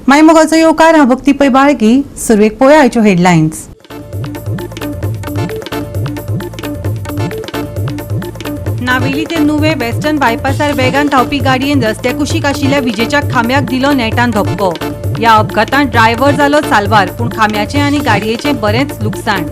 मायमोगाचो येवकार हांव भक्ती पै बाळगी. सुरवेक पळोवया आयच्यो हेडलायन्स. नावेली ते नुवे वेस्टर्न बायपासार वेगान धांवपी गाडयेन रस्त्या कुशीक आशिल्ल्या विजेच्या खांब्याक दिलो नेटान धपको. ह्या अपघातांत ड्रायव्हर जालो साल्वार, पूण खांब्याचें आनी गाडयेचें बरेंच लुकसाण.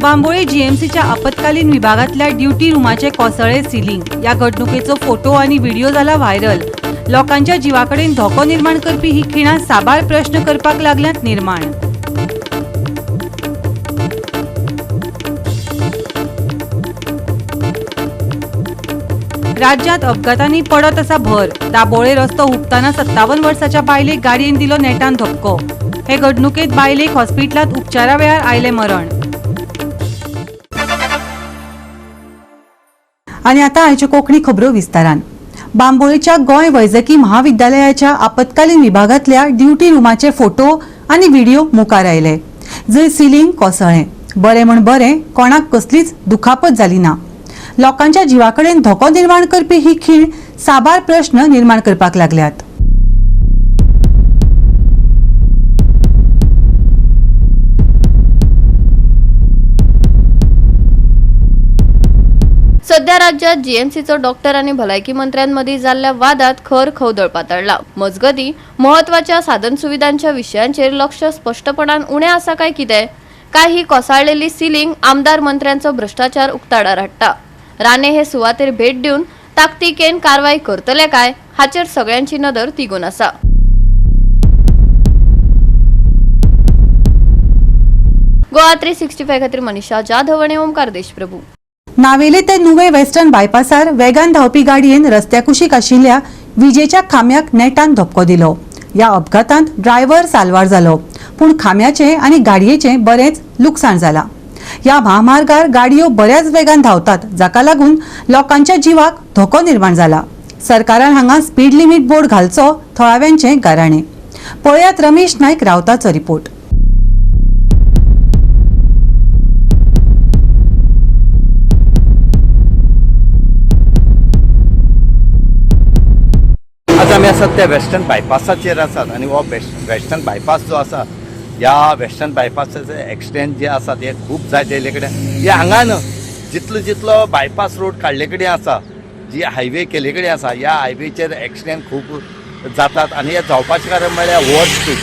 बांबोळे जीएमसीच्या आपतकालीन विभागांतल्या ड्युटी रुमाचे कोसळ्ळे सिलिंग. ह्या घडणुकेचो फोटो आनी व्हिडिओ जाला व्हायरल. लोकांच्या जिवाकडेन धोको निर्माण करपी ही खिणां साबार प्रश्न करपाक लागल्यात निर्माण. राज्यांत अपघातांनी पडत आसा भर. दाबोळे रस्तो हुबताना 57 वर्साच्या बायलेक गाडयेन दिलो नेटान धपको. हे घडणुकेत बायलेक हॉस्पिटलांत उपचारा वेळार आयले मरण. आनी आतां आयच्यो कोंकणी खबरो विस्तारान. बांबोळेच्या गोंय वैजकी महाविद्यालयाच्या आपतकालीन विभागांतल्या ड्युटी रुमाचे फोटो आनी व्हिडिओ मुखार आयले. जंय सिलिंग कोसळ्ळें. बरें म्हण बरें, कोणाक कसलीच दुखापत जाली ना. लोकांच्या जिवाकडेन धोको निर्माण करपी ही खीण साबार प्रश्न निर्माण करपाक लागल्यात. सध्या राज्यात जीएमसीचो डॉक्टर आणि भलायकी मंत्र्यांमदी जाल्ल्या वादात खर खवदळ पातळला. मजगती महत्वाच्या साधन सुविधांच्या विशयांचेर लक्ष स्पष्टपणान उणें आसा काय कितें? काय ही कोसळलेली सिलिंग आमदार मंत्र्यांचो भ्रष्टाचार उक्ताडार हाडटा? राणे हे सुवातेर भेट दिवन ताकतिकेन कारवाई करतले काय हाचेर सगळ्यांची नदर तिगून आसा. गोवा 365 खातीर मनीषा जाधव आनी ओमकार देशप्रभू. नावेले ते नुवे वेस्टर्न बायपासार वेगान धांवपी गाडयेन रस्त्या कुशीक आशिल्ल्या विजेच्या खांब्याक नेटान धपको दिलो. ह्या अपघातांत ड्रायव्हर साल्वार जालो, पूण खांब्याचें आनी गाडयेचें बरेंच लुकसाण जालां. ह्या महामार्गार गाडयो बऱ्याच वेगान धांवतात, जाका लागून लोकांच्या जिवाक धोको निर्माण जाला. सरकारान हांगा स्पीड लिमीट बोर्ड घालचो थळाव्यांचें गाराणें. पळयात रमेश नायक रावताचो रिपोर्ट. आज आमी आसात त्या वेस्टर्न बायपासाचेर आसात आनी हो वेस्टर्न बायपास जो आसा ह्या वेस्टर्न बायपासाचे एक्सटेंड जे आसा ते खूब जाय तेले कडेन हे हांगान जितलो बायपास रोड काडले कडेन आसा, जी हायवे केले कडेन आसा, ह्या हायवेचेर एक्सिडेंट खूब जातात आनी हे जावपाचें कारण म्हळ्यार ओवर स्पीड.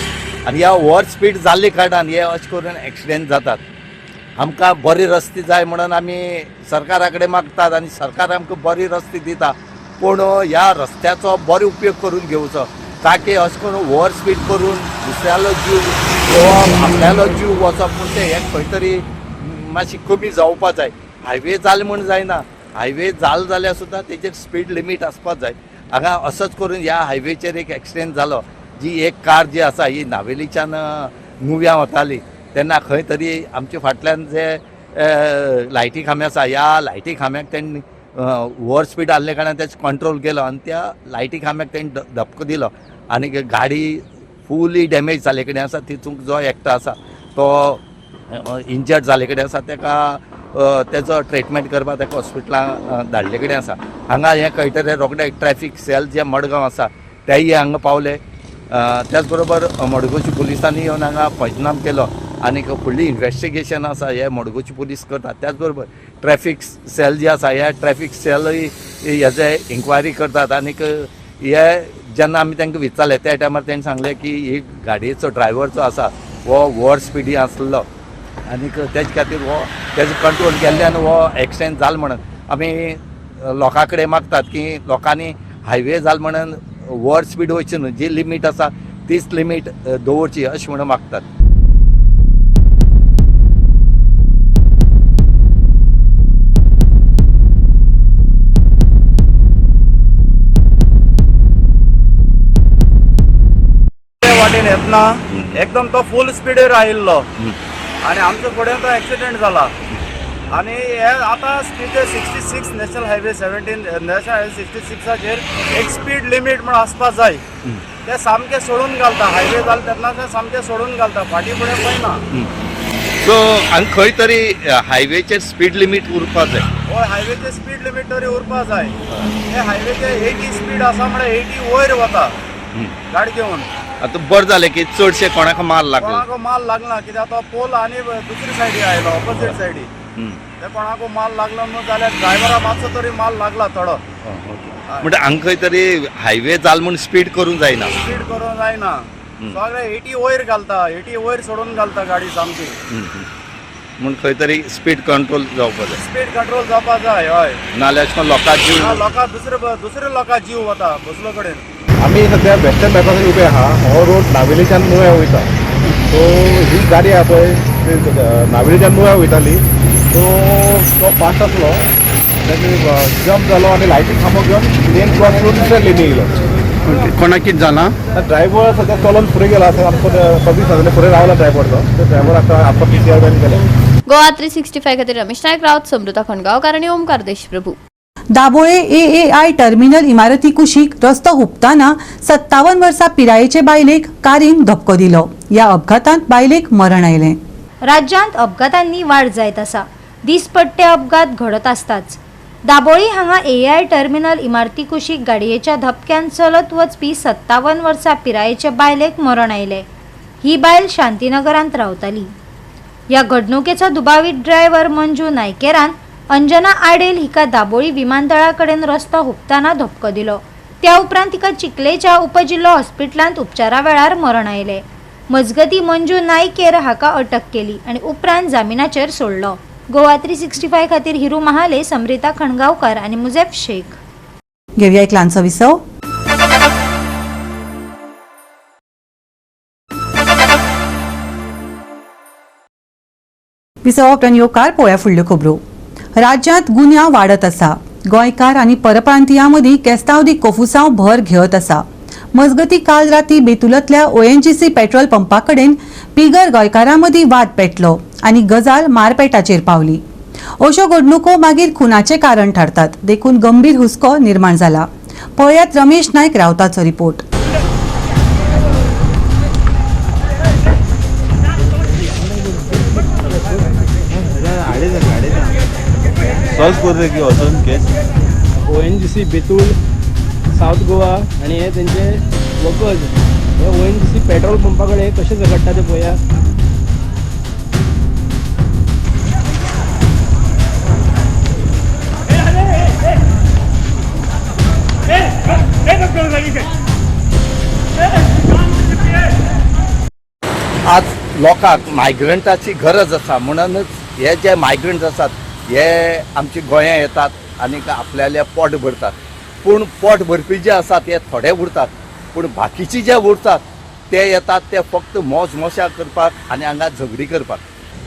आनी ह्या ओवर स्पीड जाल्ले कारणान हे अशें करून एक्सिडेंट जातात. आमकां बरे रस्ते जाय म्हणून आमी सरकारा कडेन मागतात आनी सरकार आमकां बरे रस्ते दिता, पूण ह्या रस्त्याचो बरो उपयोग करून घेवचो, ताकी अशें करून ओवर स्पीड करून दुसऱ्यालो जीव किंवा आपल्यालो जीव वचप पूण ते हे खंय तरी मातशी कमी जावपा जाय. हायवे जाले म्हण जायना, हायवे जाल जाल्यार सुद्दां तेजेर स्पीड लिमीट आसपाक जाय. हांगा असोच करून ह्या हायवेचेर एक एक्सिडेंट जालो. जी एक कार जी आसा ही नावेलीच्यान नुव्या वताली तेन्ना खंय तरी आमच्या फाटल्यान जे लायटी खांबे आसा, ह्या लायटी खांब्याक तेणी ओवर स्पीड आसले कारणान तेच कंट्रोल केलो आनी त्या लायटी खांब्याक तेणी धपको दिलो आनी गाडी फुली डॅमेज जाले कडेन आसा. तितूंत जो एकटो आसा तो इंजर्ड जाले कडेन आसा, तेका तेजो ट्रिटमेंट करपाक तेका हॉस्पिटलांत धाडले कडेन आसा. हांगा हें कळटलें रोखडें ट्रॅफिक सेल जे मडगांव आसा तेय हांगा पावले. त्याच बरोबर मडगांवची पुलिसांनी येवन हांगा पंचनाम केलो आनी फुडली इन्वेस्टिगेशन आसा हे मडगांवची पुलीस करतात. त्याच बरोबर ट्रॅफिक सेल जी आसा ह्या ट्रॅफिक सेलय हेजे इन्क्वायरी करतात. आनीक हे जेन्ना आमी तांकां विचारलें त्या टायमार तेणें सांगलें की ही गाडयेचो ड्रायव्हर जो आसा हो ओवर स्पिडी आसलो आनीक तेजे खातीर हो तेजो कंट्रोल केल्ल्यान हो एक्सिडेंट जालो म्हणून आमी लोकां कडेन मागतात की लोकांनी हायवे जाल म्हणून ओवर स्पीड वयची न्हू, जी लिमीट आसा तीच लिमीट दवरची अशें म्हणून मागतात. वाटेन येतना एकदम तो फुल स्पीडीर आयिल्लो आनी आमच्या फुडें तो एक्सिडेंट जाला. आनी हे आतां speed 66 national highway 17 national highway 66चेर एक स्पीड लिमीट म्हण आसपाक जाय, ते सामकें सोडून घालता. हायवे जालें तेन्ना ते सामकें सोडून घालता, फाटीं फुडें पळयना. सो हांगा खंय तरी हायवेचेर स्पीड लिमीट उरपाक जाय. हो हायवेचे स्पीड लिमिट तरी उरपा जाय हे हायवेचे 80 स्पीड आसा म्हळ्यार 80 वयर वता गाडी घेवन आता बरं जालें की चडशे कोणाक माल लागलो कोणाक माल लागना कित्याक तो पोल आनी दुसरी सायडी आयलो ऑपोजीट सायडी ते कोणाक माल लागलो न्हू जाल्यार ड्रायव्हरा मातसो तरी माल लागला थोडो म्हणजे हांगा खंय तरी हायवे जाल म्हूण स्पीड करूंक जायना स्पीड करूंक जायना सगळे 80 वयर घालता 80 वयर सोडून घालता गाडी सामकी म्हूण खंय तरी स्पीड कंट्रोल जावपाक जाय स्पीड कंट्रोल जावपा जाय हय नाल्यार अशें करून लोकांक जीव लोकांक दुसरे लोकांक जीव वता बसलो कडेन आम्ही सध्या वेस्टर्न बायपासार उभे आहा हो रोड नावेलीच्यान नुव्या वयता सो ही गाडी आहा पळय नावेलीच्यान नुव्या वयताली तो फास्ट आसलो जम्प जालो आनी लायटी खांबो घेवन लेन क्रॉस करून दुसऱ्या लेनी येयलो कोणाक कितें जालां ड्रायव्हर सध्या चलोन फुडें गेला आमकां सर्वीस जालें फुडें रावला ड्रायव्हर तो ड्रायव्हर आतां आमकां PCR जावन गेले गोवा 365 खातीर रमेश नायक रावत, समृता खणगांवकार आनी ओमकार देशप्रभू. दाबोळे AAI टर्मिनल इमारती कुशीक रस्तो हुपताना 57 वर्सां पिरायेचे बायलेक कारीन धपको दिलो. या अपघातांत बायलेक मरण आयलें. राज्यांत अपघातांनी वाड जायत आसा. दिसपट्टे अपघात घडत आसताच. दाबोळी हांगा AAI टर्मिनल इमारती कुशीक गाडयेच्या धपक्यान चलत वचपी 57 वर्सां पिरायेचे बायलेक मरण आयले. ही बायल शांतीनगरांत रावताली. या घडणुकेचो दुबावीत ड्रायव्हर मंजू नायकेरान अंजना आडेल हिका दाबोळी विमानतळा कडेन रस्तो हुपताना धपको दिलो. त्या उपरांत तिका चिखलेच्या उपजिल्लो हॉस्पिटलांत उपचारा वेळार मरण आयले. मजगती मंजू नायकेर हाका अटक केली आनी उपरांत जामिनाचेर सोडलो. गोवा 365 खातीर हिरू महाले, समृता खणगांवकार आनी मुजेफ शेख. घेवया एक ल्हानसो विसव. विसव उपरांत येवकार पळोवया फुडल्यो खबरो. राज्यांत गुन्यांव वाडत आसा. गोंयकार आनी परप्रांतीयां मदीं केस्तांवदी कोफुसांव भर घेत आसा. मजगती काल राती बेतुलांतल्या ONGC पेट्रोल पंपा कडेन पिगर गोंयकारां मदीं वाद पेटलो आनी गजाल मारपेटाचेर पावली. अश्यो घडणुको मागीर खुनाचें कारण थारतात. देखून गंभीर हुस्को निर्माण जाला. पळयात रमेश नायक रावताचो report. ONGC Betul south Goa आणि हे त्यांचे वर्कर्स हे ONGC पेट्रोल पंपा कडेन कशें झगडटा ते पळया. आज लोकांक मायग्रंटाची गरज आसा म्हणूनच हे जे मायग्रंट्स आसात हे आमची गोंयां येतात आनी आपल्याले पोट भरतात. पूण पोट भरपी जे आसात ते थोडे उरतात पूण बाकीचे जे उरतात ते येतात ते फक्त मोज मोशा करपाक आनी हांगा झगडी करपाक.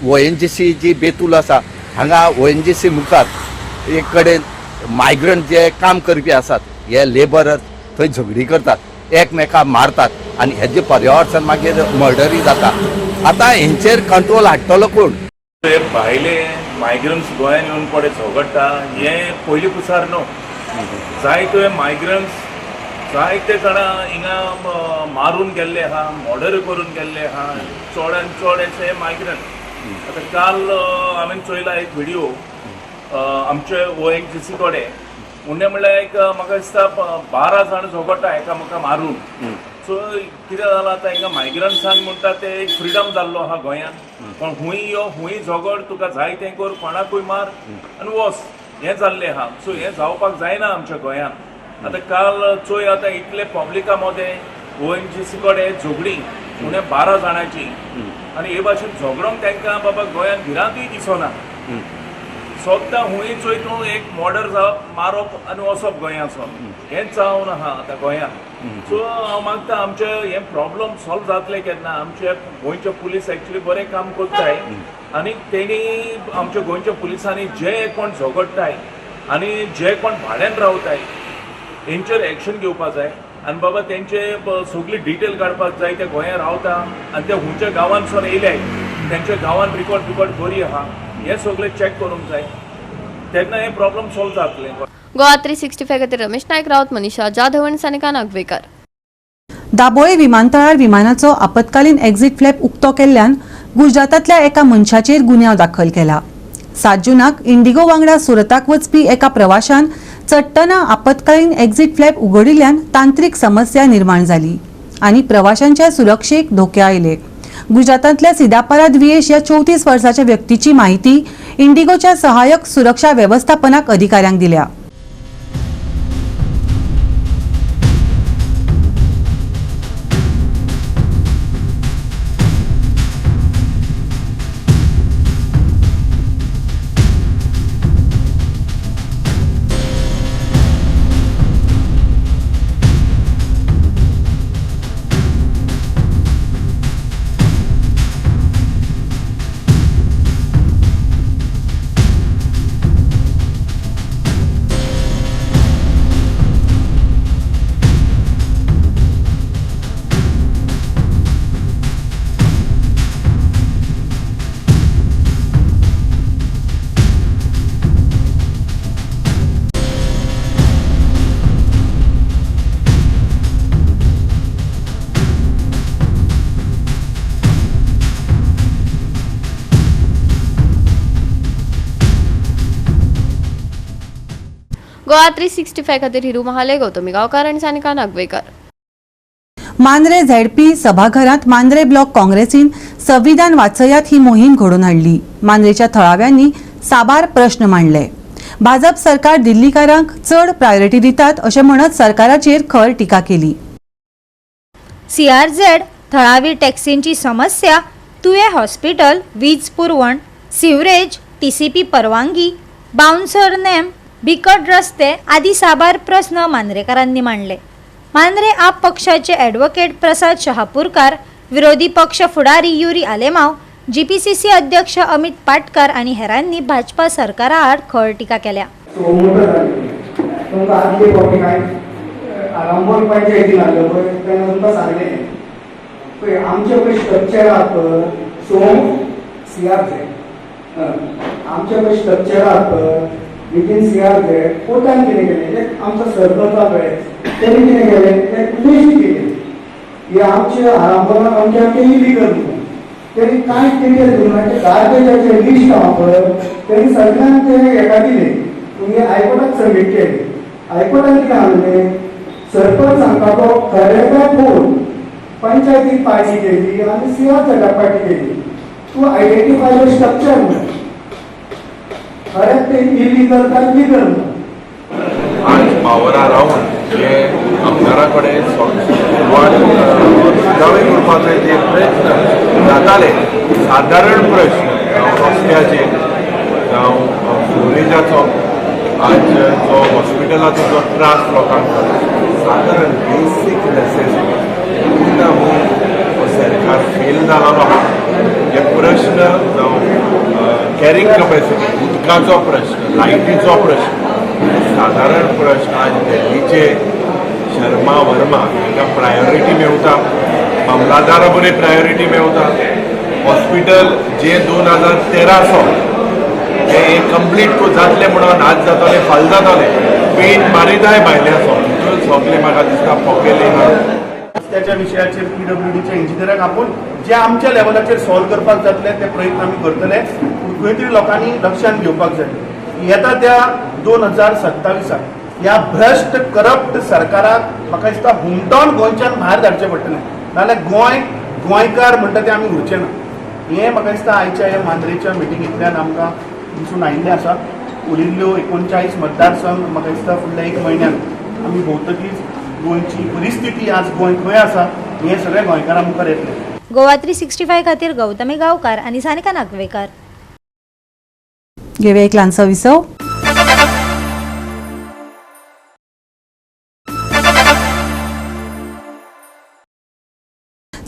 ONGC जी बेतूल आसा हांगा ONGC मुखार एक कडेन मायग्रंट जे काम करपी आसात हे लेबरर्स थंय झगडी करतात, एकमेकांक मारतात आनी हेजे पर्यावरण मागीर मर्डरी जाता. आतां हेंचेर कंट्रोल हाडटलो कोण? भायले मायग्रंट्स गोंयांत येवन पडे झगडटा हे पयलीं पुसार न्हू. जायते मायग्रंट्स जायते जाणां हिंगा मारून गेल्ले आहा, मर्डर करून गेल्ले आहा. चोडान चड अशे मायग्रंट. आतां काल हांवें चोयला एक व्हिडिओ आमचे ONGC कडेन उणे म्हणल्यार एक म्हाका दिसता 12 जाण झगडटा एकामेका मारून. सो कितें जालां आतां हिंगा मायग्रंट्सांक म्हणटा ते एक फ्रिडम जाल्लो आहा गोंयांत. पण हुंय यो हुंय झगड, तुका जाय तें कर, कोणाकूय मार आनी वच, हें जाल्लें आहा. सो हें जावपाक जायना आमच्या गोंयांत. आतां काल चोय आतां इतले पब्लिका मदें ONGC कडेन झगडी उणे 12 जाणांची आनी हे भाशेन झगडोंक तांकां बाबा गोंयांत भिरांतूय दिसना. सोद्दां हुंय चोय तूं एक मर्डर जावप, मारप आनी वचप गोंयाचो, हेंच जावन आहा आतां गोंयांत. सो हांव मागता आमचे हे प्रॉब्लम सॉल्व जातले केन्ना. आमचे गोंयचे पुलीस एक्चुली बरें काम करताय आनी तेणी आमच्या गोंयच्या पुलिसांनी जे कोण झगडटाय आनी जे कोण भाड्यान रावताय हेंचेर एक्शन घेवपाक जाय आनी बाबा तेंचे सगळी डिटेल काडपाक जाय. ते गोंयांत रावता आनी ते खंयच्या गांवांतसून येयले, तेंच्या गांवांत रिकॉर्ड बरी आहा, हे सगळें चॅक करूंक जाय. तेन्ना हे प्रॉब्लम सॉल्व जातले. गोवा 365 खातीर रमेश नायक रावत, मनीषा जाधव आनी सानिका नागवेकर. दाबोळे विमानतळार विमानाचो आपतकालीन एक्झिट फ्लॅप उक्तो केल्ल्यान गुजरातांतल्या एका मनशाचेर गुन्यांव दाखल केला. 7 जूनाक इंडिगो वांगडा सुरताक वचपी एका प्रवाशान चडटना आपतकालीन एक्झिट फ्लॅप उगडिल्ल्यान तांत्रीक समस्या निर्माण जाली आनी प्रवाशांच्या सुरक्षेक धोके आयले. गुजरातांतल्या सिदापरा द्वियेश या 34 वर्साच्या व्यक्तीची माहिती इंडिगोच्या सहाय्यक सुरक्षा व्यवस्थापनाक अधिकाऱ्यांक दिल्या. गोवा 365 खातीर हिरू महाले, गौतमी गांवकार आणि सानिका नागवेकर. मांद्रे झेडपी सभाघरात मांद्रे ब्लॉक काँग्रेसीन संविधान वाचयात ही मोहीम घडोवन हाडली. मांद्रेच्या थळाव्यांनी साबार प्रश्न मांडले. भाजप सरकार दिल्लीकारांक चड प्रायोरिटी दितात अशें म्हणत सरकाराचेर खर टिका केली. CRZ थळावी टॅक्सींची समस्या, तुये हॉस्पिटल, वीज पुरवण, सिवरेज, TCP परवानगी, बाउन्सर नेम, बिकट रस्ते आदी साबार प्रश्न मांद्रेकारांनी मांडले. मांद्रे आप पक्षाचे ॲडव्होकेट प्रसाद शहापूरकार, विरोधी पक्ष फुडारी युरी आलेमाव, GPCC अध्यक्ष अमित पाटकर आणि हेरांनी भाजपा सरकारा आड खर टिका केल्या. विथीन CRZ कोर्टान कितें केलें आमचो सरकारचा वेळ तेणी कितें केलें तें लिस्ट केली हे आमचे आरंभणाक आमचे इलिगल म्हणून तेणी कांय कितें करूं ते गार्बेजाचे लिस्ट आहा पळय तेणी सगळ्यांक ते हेका दिलें तुमी हायकोर्टाक सबमीट केलें. हायकोर्टान कितें सांगलें सरपंच हांकां तो खरें फोन पंचायतीक पार्टी केली आनी CRZ पार्टी केली. तूं आयडेंटिफाय द स्ट्रक्चर म्हणून खरेंच ते इलिगल काय लिगल. आज पावरा रावन जे आमदारा कडेन सुवात सुदावे करपाचे जे प्रयत्न जाताले सादारण प्रश्न जावं रस्त्याचे जावं सिवरेजाचो आज जो हॉस्पिटलाचो जो त्रास लोकांक जाता सादारण बेसीक नेसेसिटी हो सरकार फेल जाला बाबा. हे प्रश्न जावं कॅरिंग कॅपॅसिटी, उदकाचो प्रश्न, लायटीचो प्रश्न, सादारण प्रश्न आज दिल्लीचे शर्मा वर्मा हांकां प्रायोरिटी मेळटा, मामलादारा बरें प्रायोरिटी मेळटा. हॉस्पिटल जे 2013 हे कंप्लीट जातले म्हणून आज जातले फाल जातले पेंट मारिताय भायल्या सगळे म्हाका दिसता पोकेले रस्त्याच्या विशयाचेर PWDच्या इंजिनियरांक आपूण जे आमच्या लेवलाचेर सॉल्व करपाक जातले ते प्रयत्न आमी करतले. खंय तरी लोकांनी लक्षांत घेवपाक जाय येता त्या 2027 ह्या भ्रश्ट करप्ट सरकाराक म्हाका दिसता हुमटावन गोंयच्यान भायर धाडचें पडटलें नाजाल्यार गोंयकार म्हणटा ते आमी उरचे ना. हें म्हाका दिसता आयच्या ह्या मांद्रेच्या मिटिंगेंतल्यान आमकां दिसून आयिल्लें आसा. उरिल्ल्यो 39 मतदारसंघ म्हाका दिसता फुडल्या 1 म्हयन्यान आमी भोंवतकीच गोंयची परिस्थिती आज गोंय खंय आसा हें सगळें गोंयकारां मुखार येतलें. गोवा 365 खातीर गौतमी गांवकार आणि सानिका नागवेकर. घेऊया एक ल्हानसो विसव.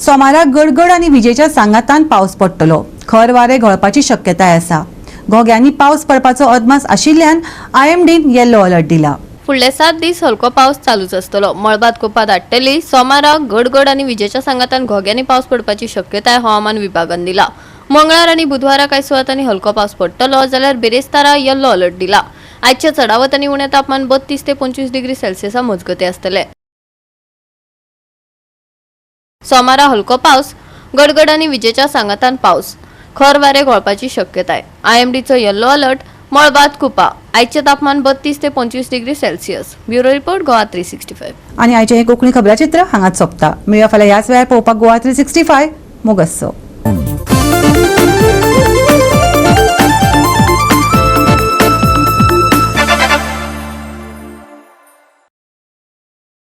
सोमाराक गडगड आणि विजेच्या सांगातान पावस पडटलो. खर वारे घोळपाची शक्यताय आसा. घोग्यांनी पावस पडपाचो अदमास आशिल्ल्यान IMDन येल्लो अलर्ट दिला. फुडले 7 दीस हलको पावस चालूच आसतलो. मळबात कोपा धाडटली. सोमाराक गडगड आणि विजेच्या सांगातान घोग्यांनी पावस पडपाची शक्यताय हवामान विभागान दिला. मंगळार आणि बुधवारा कांय सुवातांनी हलको पावस पडटलो जाल्यार बेरेस्तारा येल्लो अलर्ट दिला. आजच्या चढावत आणि उणे तापमान 32 ते 25 डिग्री सेल्सियसा मजगती आसतले. सोमारा हलको पावस, गडगड आणि विजेच्या सांगातान पावस. खर वारे घोळपाची शक्यताय. IMDचो येल्लो अलर्ट. मळबात कुपा. आयचे तापमान 32 ते 25 degree Celsius. Bureau report Goa 365. आणि आयचे हे कोंकणी खबराचित्र हांगाच सोंपता. मेळया फाल्यां ह्याच वेळार पळोवपाक गोवा 365 मोगस्सो.